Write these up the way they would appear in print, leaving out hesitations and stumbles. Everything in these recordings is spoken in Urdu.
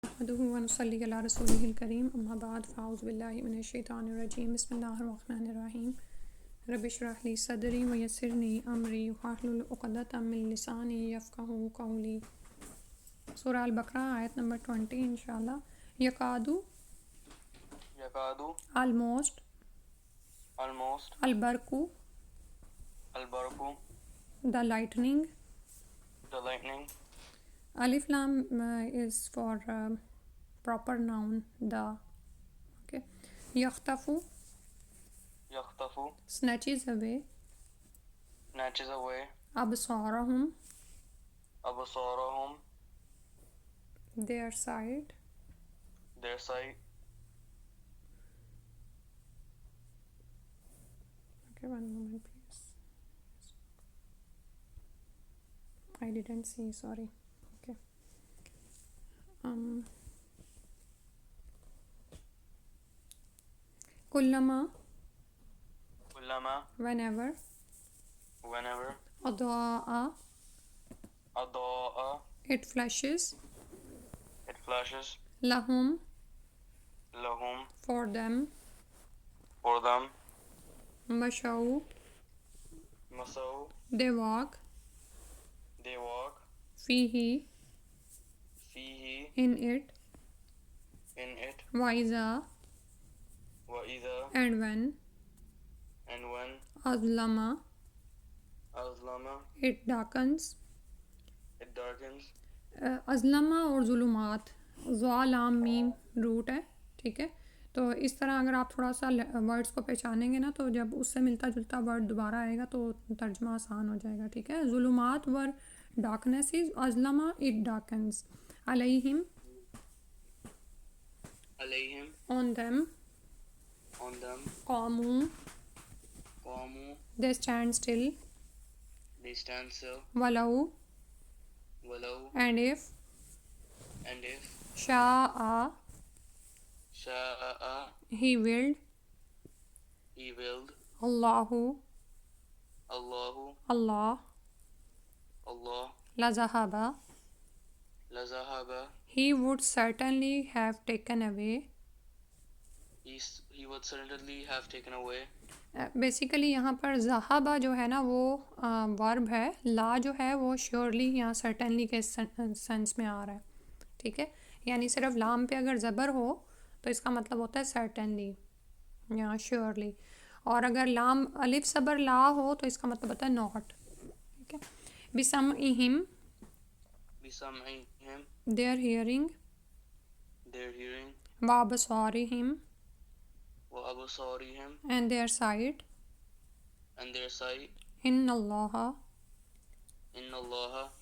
نحمده ونصلي على رسوله الكريم اما بعد فاعوذ بالله من الشیطان الرجیم بسم اللہ الرحمن الرحیم رب اشرح لي صدری ویسر لي امری واحلل عقدۃ من لسانی یفقهوا قولی۔ سورہ البقرہ آیت نمبر 20 انشاءاللہ۔ یکادو almost البرقو the lightning alif lam is for proper noun the. Okay. Yakhtafu snatches away absarahum their sight. Okay, one moment please. I didn't see, sorry. Okay. Kullama whenever adaa it flashes lahum for them mashau they walk fihi in it waiza and when azlama it darkens. ازلمہ اور ظلمات ظالام میم روٹ ہے، ٹھیک ہے؟ تو اس طرح اگر آپ تھوڑا سا ورڈز کو پہچانیں گے نا تو جب اس سے ملتا جلتا ورڈ دوبارہ آئے گا تو ترجمہ آسان ہو جائے گا، ٹھیک ہے؟ ظلمات ور ڈارکنیسز ازلمہ اٹ ڈارکنز علیہم on them قاموا they stand still ولو and if شاء he willed Allahu Allah لذهب he would certainly have taken away. Basically یہاں پر ذہابہ جو ہے نا وہ ورب ہے، لا جو ہے وہ شیورلی یا سرٹنلی کے سینس میں آ رہا ہے، ٹھیک ہے؟ یعنی صرف لام پہ اگر زبر ہو تو اس کا مطلب ہوتا ہے سرٹنلی یا شیورلی، اور اگر لام الف صبر لا ہو تو اس کا مطلب ہوتا ہے ناٹ، ٹھیک ہے؟ بسمعہم their hearing وابصارہم and their sight in Allah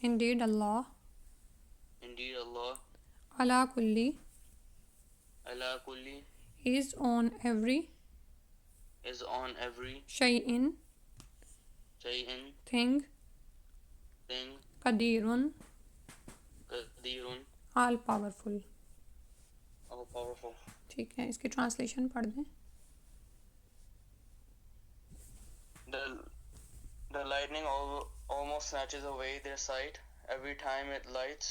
indeed Allah علی کلی is on every شیئن thing قدیرٌ all powerful. ٹھیک ہے، اس کی ٹرانسلیشن پڑھ دیں۔ The lightning almost snatches away their sight every time it lights.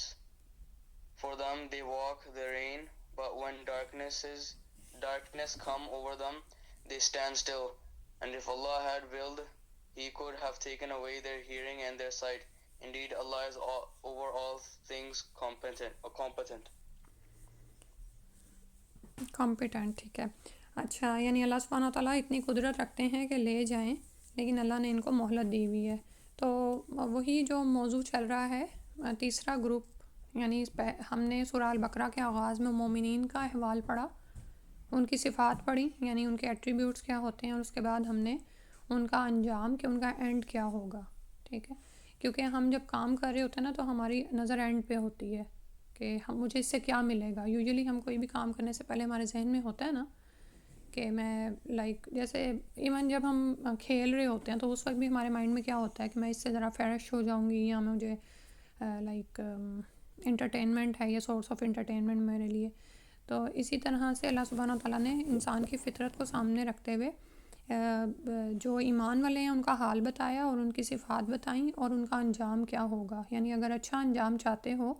For them they walk the rain, but when darkness come over them, they stand still. And if Allah had willed, He could have taken away their hearing and their sight. Indeed, Allah is over all things competent. ٹھیک ہے، اچھا، یعنی اللہ سبحانہ وتعالیٰ اتنی قدرت رکھتے ہیں کہ لے جائیں، لیکن اللہ نے ان کو مہلت دی ہوئی ہے۔ تو وہی جو موضوع چل رہا ہے، تیسرا گروپ، یعنی ہم نے سورہ البقرہ کے آغاز میں مومنین کا احوال پڑھا، ان کی صفات پڑھی، یعنی ان کے ایٹریبیوٹس کیا ہوتے ہیں، اور اس کے بعد ہم نے ان کا انجام کہ ان کا اینڈ کیا ہوگا، ٹھیک ہے؟ کیونکہ ہم جب کام کر رہے ہوتے ہیں نا تو ہماری نظر اینڈ پہ ہوتی ہے کہ مجھے اس سے کیا ملے گا۔ یوزلی ہم کوئی بھی کام کرنے سے پہلے ہمارے ذہن میں ہوتا ہے نا کہ میں جیسے ایون جب ہم کھیل رہے ہوتے ہیں تو اس وقت بھی ہمارے مائنڈ میں کیا ہوتا ہے کہ میں اس سے ذرا فریش ہو جاؤں گی، یا مجھے انٹرٹینمنٹ ہے، یہ سورس آف انٹرٹینمنٹ میرے لیے۔ تو اسی طرح سے اللہ سبحانہ تعالیٰ نے انسان کی فطرت کو سامنے رکھتے ہوئے جو ایمان والے ہیں ان کا حال بتایا اور ان کی صفات بتائیں اور ان کا انجام کیا ہوگا۔ یعنی اگر اچھا انجام چاہتے ہو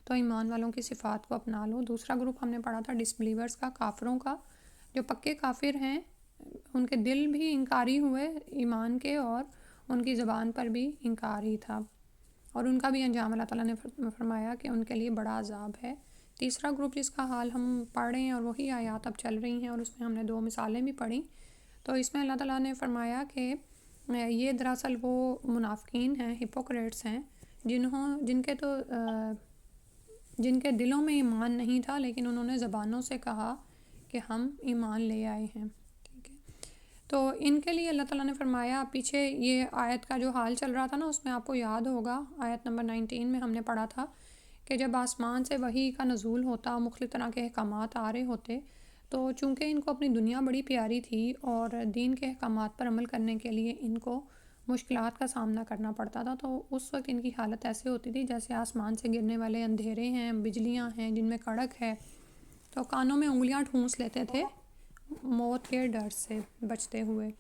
تو ایمان والوں کی صفات کو اپنا لو۔ دوسرا گروپ ہم نے پڑھا تھا ڈسبلیورز کا، کافروں کا، جو پکے کافر ہیں، ان کے دل بھی انکاری ہوئے ایمان کے اور ان کی زبان پر بھی انکار ہی تھا، اور ان کا بھی انجام اللہ تعالیٰ نے فرمایا کہ ان کے لیے بڑا عذاب ہے۔ تیسرا گروپ جس کا حال ہم پڑھ رہے ہیں اور وہی آیات اب چل رہی ہیں، اور اس میں ہم نے 2 مثالیں بھی پڑھی، تو اس میں اللہ تعالیٰ نے فرمایا کہ یہ دراصل وہ منافقین ہیں، ہپوکریٹس ہیں، جن کے دلوں میں ایمان نہیں تھا، لیکن انہوں نے زبانوں سے کہا کہ ہم ایمان لے آئے ہیں، ٹھیک ہے۔ تو ان کے لیے اللہ تعالیٰ نے فرمایا، پیچھے یہ آیت کا جو حال چل رہا تھا نا، اس میں آپ کو یاد ہوگا آیت نمبر 19 میں ہم نے پڑھا تھا کہ جب آسمان سے وحی کا نزول ہوتا، مختلف طرح کے احکامات آ رہے ہوتے، تو چونکہ ان کو اپنی دنیا بڑی پیاری تھی اور دین کے احکامات پر عمل کرنے کے لیے ان کو مشکلات کا سامنا کرنا پڑتا تھا، تو اس وقت ان کی حالت ایسے ہوتی تھی جیسے آسمان سے گرنے والے اندھیرے ہیں، بجلیاں ہیں جن میں کڑک ہے، تو کانوں میں انگلیاں ٹھونس لیتے تھے موت کے ڈر سے بچتے ہوئے۔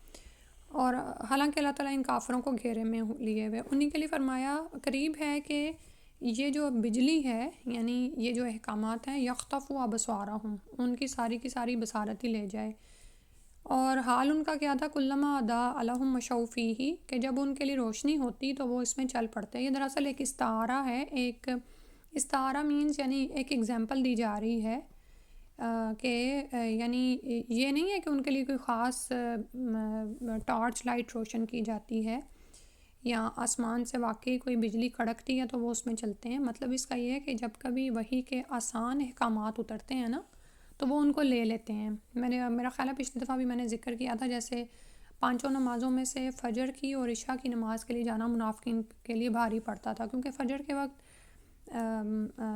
اور حالانکہ اللہ تعالیٰ ان کافروں کو گھیرے میں لیے ہوئے، انہی کے لیے فرمایا قریب ہے کہ یہ جو بجلی ہے، یعنی یہ جو احکامات ہیں، یخطف ابصارہم، ان کی ساری بصارت ہی لے جائے۔ اور حال ان کا کیا تھا، کلما اضاء لہم مشوا فیہ، کہ جب ان کے لیے روشنی ہوتی تو وہ اس میں چل پڑتے۔ یہ دراصل ایک استعارہ ہے، ایک استعارہ مینز یعنی ایک ایگزامپل دی جا رہی ہے کہ یعنی یہ نہیں ہے کہ ان کے لیے کوئی خاص ٹارچ لائٹ روشن کی جاتی ہے یا آسمان سے واقعی کوئی بجلی کڑکتی ہے تو وہ اس میں چلتے ہیں۔ مطلب اس کا یہ ہے کہ جب کبھی وحی کے آسان احکامات اترتے ہیں نا، تو وہ ان کو لے لیتے ہیں۔ میرا خیال ہے پچھلی دفعہ بھی میں نے ذکر کیا تھا، جیسے 5 نمازوں میں سے فجر کی اور عشاء کی نماز کے لیے جانا منافقین کے لیے بھاری پڑتا تھا، کیونکہ فجر کے وقت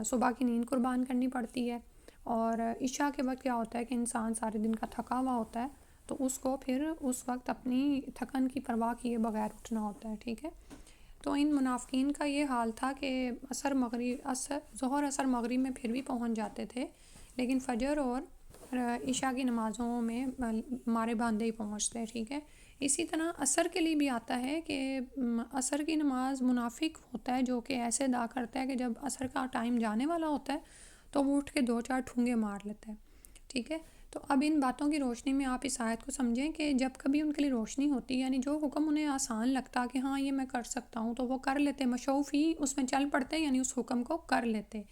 صبح کی نیند قربان کرنی پڑتی ہے، اور عشاء کے وقت کیا ہوتا ہے کہ انسان سارے دن کا تھکا ہوا ہوتا ہے، تو اس کو پھر اس وقت اپنی تھکن کی پرواہ کیے بغیر اٹھنا ہوتا ہے، ٹھیک ہے۔ تو ان منافقین کا یہ حال تھا کہ ظہر اثر مغرب میں پھر بھی پہنچ جاتے تھے، لیکن فجر اور عشاء کی نمازوں میں مارے باندھے ہی پہنچتے، ٹھیک ہے۔ اسی طرح عصر کے لیے بھی آتا ہے کہ عصر کی نماز منافق ہوتا ہے جو کہ ایسے ادا کرتا ہے کہ جب عصر کا ٹائم جانے والا ہوتا ہے تو وہ اٹھ کے 2-4 ٹھونگے مار لیتا ہے، ٹھیک ہے۔ تو اب ان باتوں کی روشنی میں آپ اس آیت کو سمجھیں کہ جب کبھی ان کے لیے روشنی ہوتی، یعنی جو حکم انہیں آسان لگتا کہ ہاں یہ میں کر سکتا ہوں، تو وہ کر لیتے، مشوفی اس میں چل پڑتے، یعنی اس حکم کو کر لیتے۔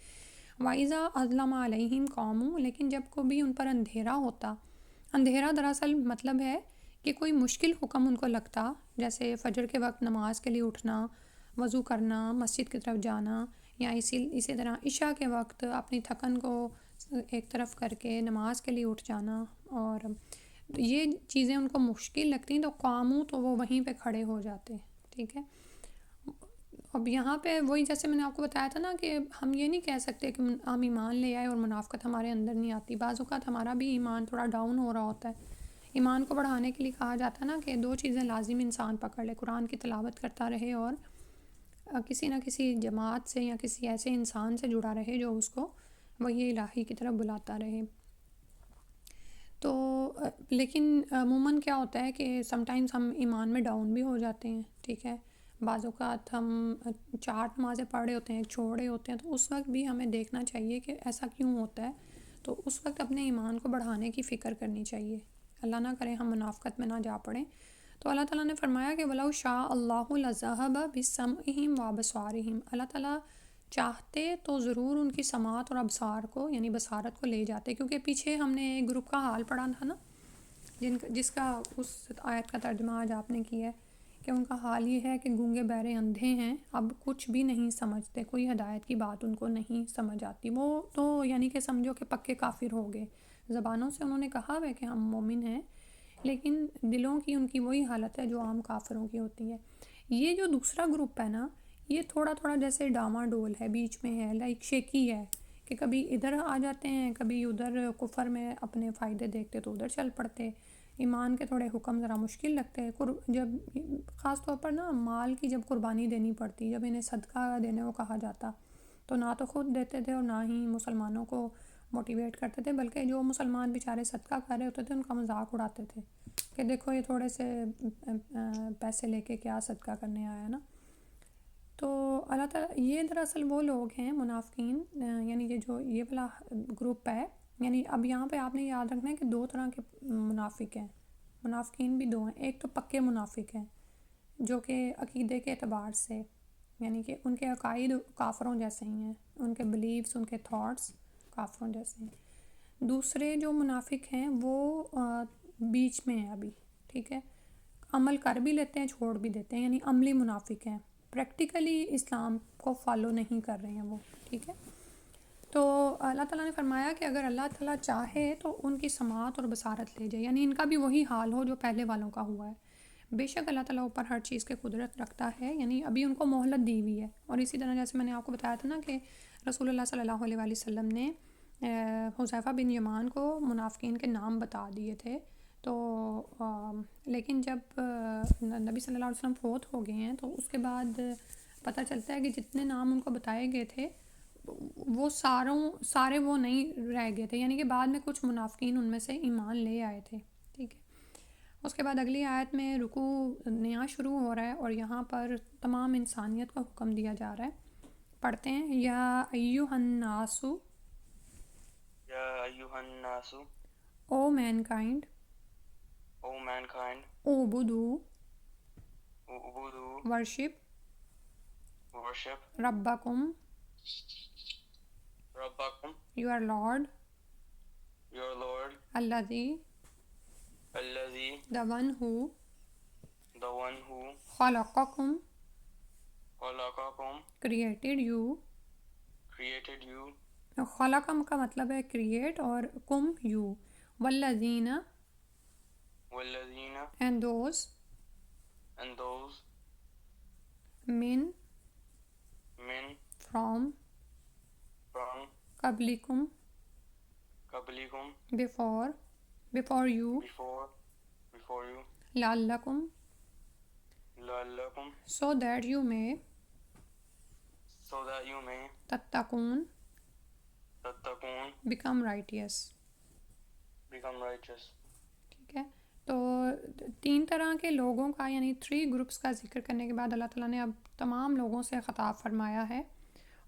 وَإِذَا أَظْلَمَ عَلَيْهِمْ قَامُوا، لیکن جب کبھی ان پر اندھیرا ہوتا، اندھیرا دراصل مطلب ہے کہ کوئی مشکل حکم ان کو لگتا، جیسے فجر کے وقت نماز کے لیے اٹھنا، وضو کرنا، مسجد کی طرف جانا، یا اسی طرح عشاء کے وقت اپنی تھکن کو ایک طرف کر کے نماز کے لیے اٹھ جانا، اور یہ چیزیں ان کو مشکل لگتی ہیں، تو قاموں، تو وہ وہیں پہ کھڑے ہو جاتے، ٹھیک ہے۔ اب یہاں پہ وہی جیسے میں نے آپ کو بتایا تھا نا کہ ہم یہ نہیں کہہ سکتے کہ ہم ایمان لے آئے اور منافقت ہمارے اندر نہیں آتی، بعض اوقات ہمارا بھی ایمان تھوڑا ڈاؤن ہو رہا ہوتا ہے۔ ایمان کو بڑھانے کے لیے کہا جاتا ہے نا کہ 2 چیزیں لازم انسان پکڑ لے، قرآن کی تلاوت کرتا رہے اور کسی نہ کسی جماعت سے یا کسی ایسے انسان سے جڑا رہے جو اس کو وحی الہی کی طرف بلاتا رہے۔ تو لیکن عموماً کیا ہوتا ہے کہ سم ٹائمز ہم ایمان میں ڈاؤن بھی ہو جاتے ہیں، ٹھیک ہے۔ بعض اوقات ہم 4 نمازیں پڑھ رہے ہوتے ہیں، چھوڑ رہے ہوتے ہیں، تو اس وقت بھی ہمیں دیکھنا چاہیے کہ ایسا کیوں ہوتا ہے، تو اس وقت اپنے ایمان کو بڑھانے کی فکر کرنی چاہیے، اللہ نہ کرے ہم منافقت میں نہ جا پڑیں۔ تو اللہ تعالیٰ نے فرمایا کہ وَلَوْ شَاءَ اللَّهُ لَذَهَبَ بِسَمْعِهِمْ وَأَبْصَارِهِمْ، اللہ تعالیٰ چاہتے تو ضرور ان کی سماعت اور ابصار کو یعنی بصارت کو لے جاتے، کیونکہ پیچھے ہم نے ایک گروپ کا حال پڑھا تھا نا، جس کا اس آیت کا ترجمہ آج آپ نے کیا ہے کہ ان کا حال یہ ہے کہ گونگے بہرے اندھے ہیں، اب کچھ بھی نہیں سمجھتے، کوئی ہدایت کی بات ان کو نہیں سمجھ آتی، وہ تو یعنی کہ سمجھو کہ پکے کافر ہو گئے، زبانوں سے انہوں نے کہا ہے کہ ہم مومن ہیں، لیکن دلوں کی ان کی وہی حالت ہے جو عام کافروں کی ہوتی ہے۔ یہ جو دوسرا گروپ ہے نا، یہ تھوڑا جیسے ڈاما ڈول ہے، بیچ میں ہے، لائک شیکی ہے، کہ کبھی ادھر آ جاتے ہیں، کبھی ادھر کفر میں اپنے فائدے دیکھتے تو ادھر چل پڑتے، ایمان کے تھوڑے حکم ذرا مشکل لگتے ہیں، جب خاص طور پر نا مال کی جب قربانی دینی پڑتی، جب انہیں صدقہ دینے کو کہا جاتا، تو نہ تو خود دیتے تھے اور نہ ہی مسلمانوں کو موٹیویٹ کرتے تھے، بلکہ جو مسلمان بیچارے صدقہ کر رہے ہوتے تھے ان کا مذاق اڑاتے تھے کہ دیکھو یہ تھوڑے سے پیسے لے کے کیا صدقہ کرنے آیا نا۔ تو اللہ تعالیٰ یہ دراصل وہ لوگ ہیں منافقین، یعنی یہ جو یہ والا گروپ ہے، یعنی اب یہاں پہ آپ نے یاد رکھنا ہے کہ دو طرح کے منافق ہیں، منافقین بھی دو ہیں. ایک تو پکے منافق ہیں جو کہ عقیدے کے اعتبار سے، یعنی کہ ان کے عقائد کافروں جیسے ہی ہیں، ان کے بلیفز، ان کے تھاٹس کافروں جیسے ہیں. دوسرے جو منافق ہیں وہ بیچ میں ہیں ابھی، ٹھیک ہے، عمل کر بھی لیتے ہیں چھوڑ بھی دیتے ہیں، یعنی عملی منافق ہیں، پریکٹیکلی اسلام کو فالو نہیں کر رہے ہیں وہ، ٹھیک ہے. تو اللہ تعالیٰ نے فرمایا کہ اگر اللہ تعالیٰ چاہے تو ان کی سماعت اور بصارت لے جائے، یعنی ان کا بھی وہی حال ہو جو پہلے والوں کا ہوا ہے. بے شک اللہ تعالیٰ اوپر ہر چیز کے قدرت رکھتا ہے، یعنی ابھی ان کو مہلت دی ہوئی ہے. اور اسی طرح جیسے میں نے آپ کو بتایا تھا نا کہ رسول اللہ صلی اللہ علیہ وآلہ وسلم نے حذیفہ بن یمان کو منافقین کے نام بتا دیے تھے. تو لیکن جب نبی صلی اللہ علیہ وسلم فوت ہو گئے ہیں تو اس کے بعد پتہ چلتا ہے کہ جتنے نام ان کو بتائے گئے تھے وہ سارے وہ نہیں رہ گئے تھے، یعنی کہ بعد میں کچھ منافقین ان میں سے ایمان لے آئے تھے، ٹھیک ہے. اس کے بعد اگلی آیت میں رکوع نیا شروع ہو رہا ہے اور یہاں پر تمام انسانیت کا حکم دیا جا رہا ہے. پڑھتے ہیں، یا ایہا الناس، یا ایہا الناس، او مین کائنڈ، او mankind, اعبدو، اعبدو، ورشپ، worship ربکم، ربکم، یور لارڈ، your Lord, الذی، الذی، the one who، the one who خلقکم، خلقکم، created you. created you. خلقم کا مطلب ہے کریٹ اور کم یو، والذین والذین and those and those من من from from قبلکم قبلکم before you before you لعلکم لعلکم so that you may so that you may تتقون تتقون become righteous. become righteous. ٹھیک ہے. تو تین طرح کے لوگوں کا یعنی 3 گروپس کا ذکر کرنے کے بعد اللہ تعالیٰ نے اب تمام لوگوں سے خطاب فرمایا ہے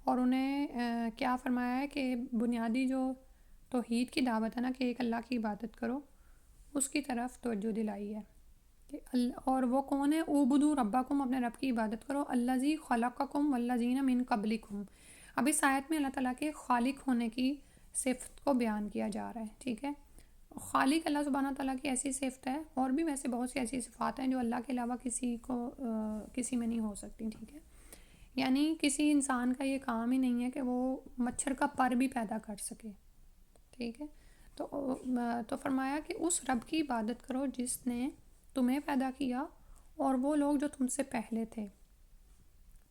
اور انہیں کیا فرمایا ہے کہ بنیادی جو توحید کی دعوت ہے نا کہ ایک اللہ کی عبادت کرو، اس کی طرف توجہ دلائی ہے. اور وہ کون ہے؟ اعبدوا ربکم، اپنے رب کی عبادت کرو، الذی خلقکم والذین من قبلکم. اب اس آیت میں اللہ تعالیٰ کے خالق ہونے کی صفت کو بیان کیا جا رہا ہے، ٹھیک ہے. خالق اللہ سبحانہ تعالیٰ کی ایسی صفت ہے، اور بھی ویسے بہت سی ایسی صفات ہیں جو اللہ کے علاوہ کسی میں نہیں ہو سکتی، ٹھیک ہے. یعنی کسی انسان کا یہ کام ہی نہیں ہے کہ وہ مچھر کا پر بھی پیدا کر سکے، ٹھیک ہے. تو فرمایا کہ اس رب کی عبادت کرو جس نے تمہیں پیدا کیا اور وہ لوگ جو تم سے پہلے تھے،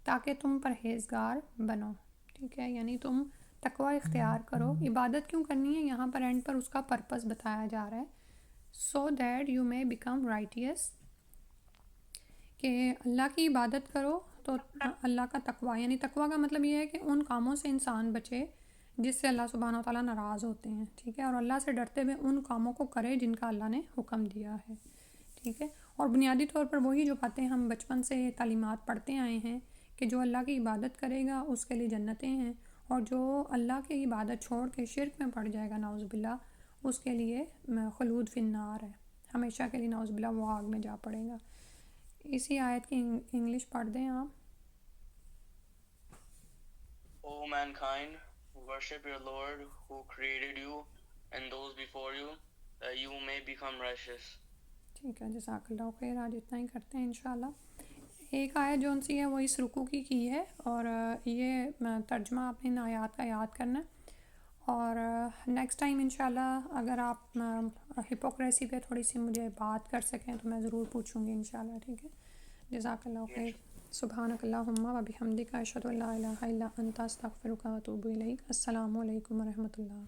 تاکہ تم پرہیزگار بنو، ٹھیک ہے. یعنی تم تقوی اختیار کرو. عبادت کیوں کرنی ہے؟ یہاں پر اینڈ پر اس کا پرپس بتایا جا رہا ہے، سو دیٹ یو میں بیکم رائٹیس، کہ اللہ کی عبادت کرو تو اللہ کا تقوی، یعنی تقوی کا مطلب یہ ہے کہ ان کاموں سے انسان بچے جس سے اللہ سبحانہ وتعالیٰ ناراض ہوتے ہیں، ٹھیک ہے. اور اللہ سے ڈرتے ہوئے ان کاموں کو کرے جن کا اللہ نے حکم دیا ہے، ٹھیک ہے. اور بنیادی طور پر وہی جو باتیں ہم بچپن سے تعلیمات پڑھتے آئے ہیں کہ جو اللہ کی عبادت کرے گا اس کے لیے جنتیں ہیں، اور جو اللہ کی عبادت چھوڑ کے شرک میں پڑ جائے گا نعوذ باللہ، اس کے لیے خلود فی النار ہے، ہمیشہ کے لیے نعوذ باللہ وہ آگ میں جا پڑے گا. اسی آیت کی انگلش پڑھ دیں آپ. O mankind, worship your Lord who created you and those before you, that you may become righteous. ٹھیک ہے، جزاک اللہ خیر. آج اتنا ہی کرتے ہیں انشاءاللہ. ایک آیت جو سی ہے وہ اس رکوع کی ہے، اور یہ ترجمہ آپ نے ان آیات کا یاد کرنا ہے. اور نیکسٹ ٹائم انشاءاللہ اگر آپ ہپوکریسی پہ تھوڑی سی مجھے بات کر سکیں تو میں ضرور پوچھوں گی انشاءاللہ، ٹھیک ہے. جزاک اللہ خیر. سبحانک اللہم و بحمدک، اشہد ان لا الہ الا انت، استغفرک و اتوب الیک. السلام علیکم و رحمۃ اللہ.